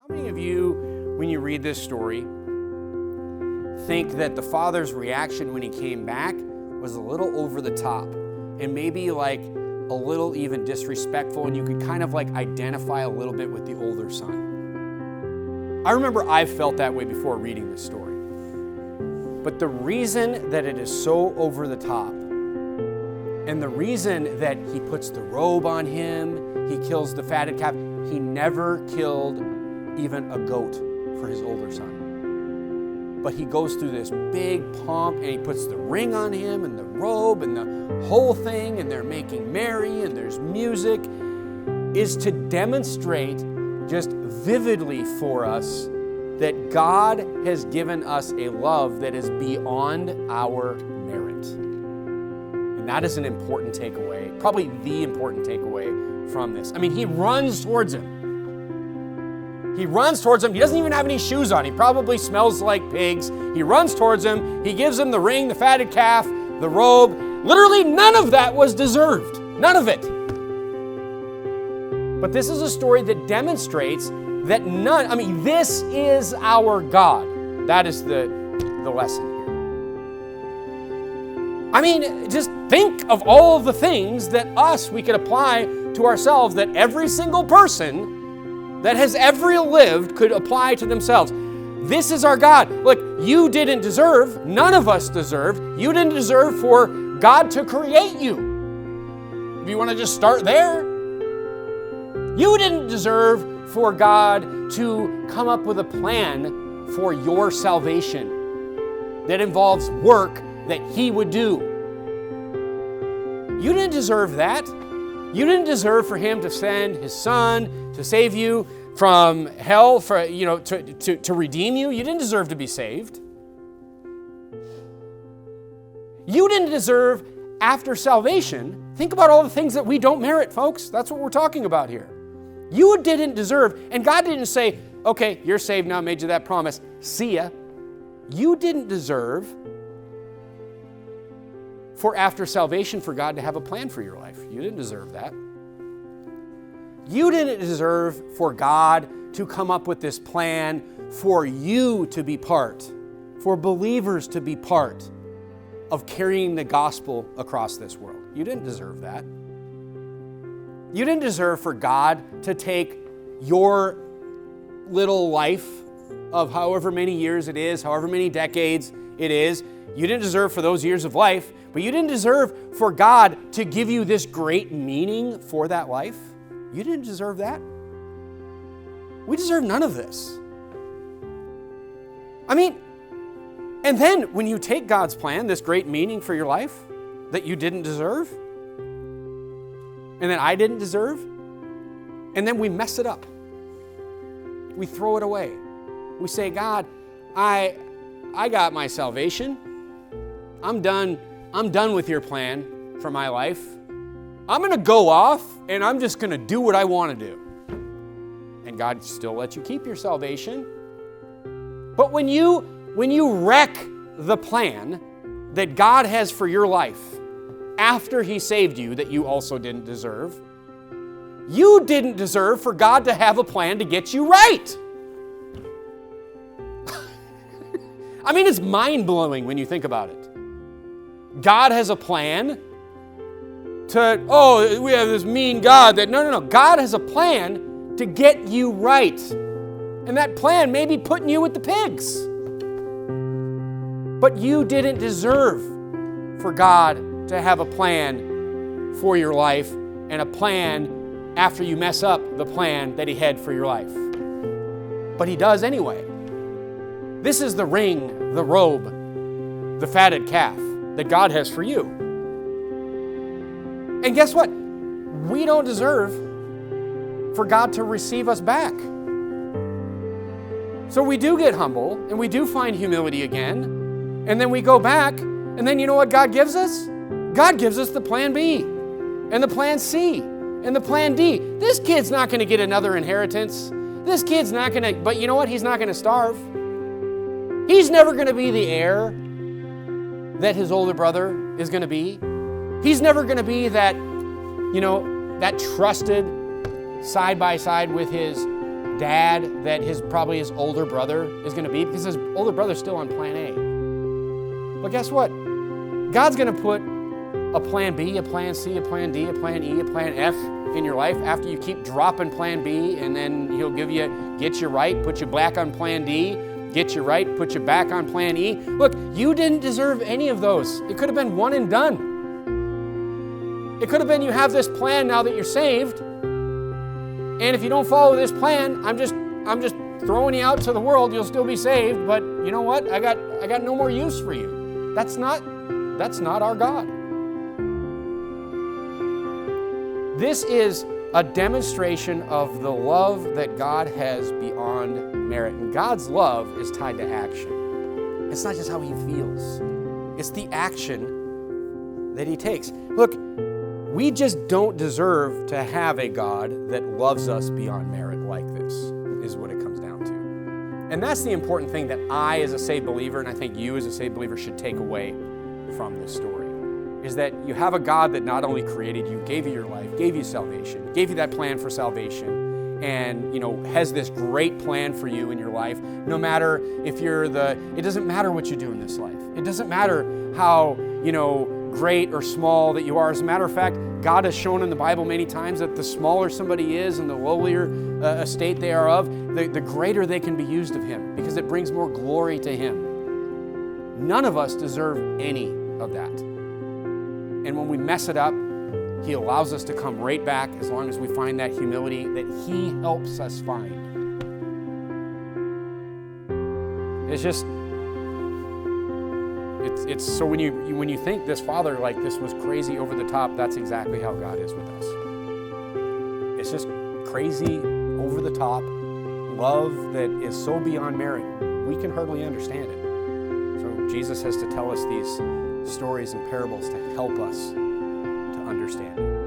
How many of you, when you read this story, think that the father's reaction when he came back was a little over the top and maybe like a little even disrespectful, and you could kind of like identify a little bit with the older son? I remember I felt that way before reading this story. But the reason that it is so over the top, and the reason that he puts the robe on him, he kills the fatted calf, he never killed even a goat for his older son. But he goes through this big pomp, and he puts the ring on him and the robe and the whole thing, and they're making merry and there's music, is to demonstrate just vividly for us that God has given us a love that is beyond our merit. And that is an important takeaway, probably the important takeaway from this. I mean, he runs towards him. He runs towards him. He doesn't even have any shoes on. He probably smells like pigs. He runs towards him. He gives him the ring, the fatted calf, the robe. Literally none of that was deserved. None of it. But this is a story that demonstrates that this is our God. That is the lesson here. I mean, just think of all of the things that we could apply to ourselves, that every single person that has ever lived could apply to themselves. This is our God. Look, you didn't deserve, none of us deserved, you didn't deserve for God to create you. If you want to just start there. You didn't deserve for God to come up with a plan for your salvation that involves work that He would do. You didn't deserve that. You didn't deserve for Him to send His Son to save you from hell, to redeem you. You didn't deserve to be saved. You didn't deserve after salvation. Think about all the things that we don't merit, folks. That's what we're talking about here. You didn't deserve, and God didn't say, okay, you're saved now, made you that promise. See ya. You didn't deserve for after salvation for God to have a plan for your life. You didn't deserve that. You didn't deserve for God to come up with this plan for you to be part, for believers to be part of carrying the gospel across this world. You didn't deserve that. You didn't deserve for God to take your little life of however many years it is, however many decades it is. You didn't deserve for those years of life, but you didn't deserve for God to give you this great meaning for that life. You didn't deserve that. We deserve none of this. I mean, and then when you take God's plan, this great meaning for your life that you didn't deserve, and that I didn't deserve, and then we mess it up. We throw it away. We say, God, I got my salvation. I'm done with your plan for my life. I'm going to go off and I'm just going to do what I want to do. And God still lets you keep your salvation. But when you wreck the plan that God has for your life after He saved you that you also didn't deserve, you didn't deserve for God to have a plan to get you right. I mean, it's mind-blowing when you think about it. God has a plan we have this mean God that, no. God has a plan to get you right. And that plan may be putting you with the pigs. But you didn't deserve for God to have a plan for your life and a plan after you mess up the plan that He had for your life. But He does anyway. This is the ring, the robe, the fatted calf that God has for you. And guess what? We don't deserve for God to receive us back. So we do get humble and we do find humility again. And then we go back, and then you know what God gives us? God gives us the plan B and the plan C and the plan D. This kid's not going to get another inheritance. This kid's not going to, but you know what? He's not going to starve. He's never going to be the heir that his older brother is going to be. He's never going to be that, that trusted side by side with his dad that probably his older brother is going to be, because his older brother's still on plan A. But guess what? God's going to put a plan B, a plan C, a plan D, a plan E, a plan F in your life after you keep dropping plan B, and then he'll get you right, put you back on plan D, get you right, put you back on plan E. Look, you didn't deserve any of those. It could have been one and done. It could have been you have this plan now that you're saved, and if you don't follow this plan, I'm just throwing you out to the world. You'll still be saved, but you know what? I got no more use for you. That's not our God. This is a demonstration of the love that God has beyond merit. And God's love is tied to action. It's not just how he feels. It's the action that he takes. Look, we just don't deserve to have a God that loves us beyond merit like this, is what it comes down to. And that's the important thing that I, as a saved believer, and I think you as a saved believer, should take away from this story, is that you have a God that not only created you, gave you your life, gave you salvation, gave you that plan for salvation, and has this great plan for you in your life. No matter if it doesn't matter what you do in this life. It doesn't matter how, great or small that you are. As a matter of fact, God has shown in the Bible many times that the smaller somebody is and the lowlier estate they are of, the greater they can be used of him, because it brings more glory to him. None of us deserve any of that. And when we mess it up, he allows us to come right back as long as we find that humility that he helps us find. It's so when you think this Father like this was crazy over the top, that's exactly how God is with us. It's just crazy, over the top love that is so beyond merit, we can hardly understand it. So Jesus has to tell us these stories and parables to help us to understand it.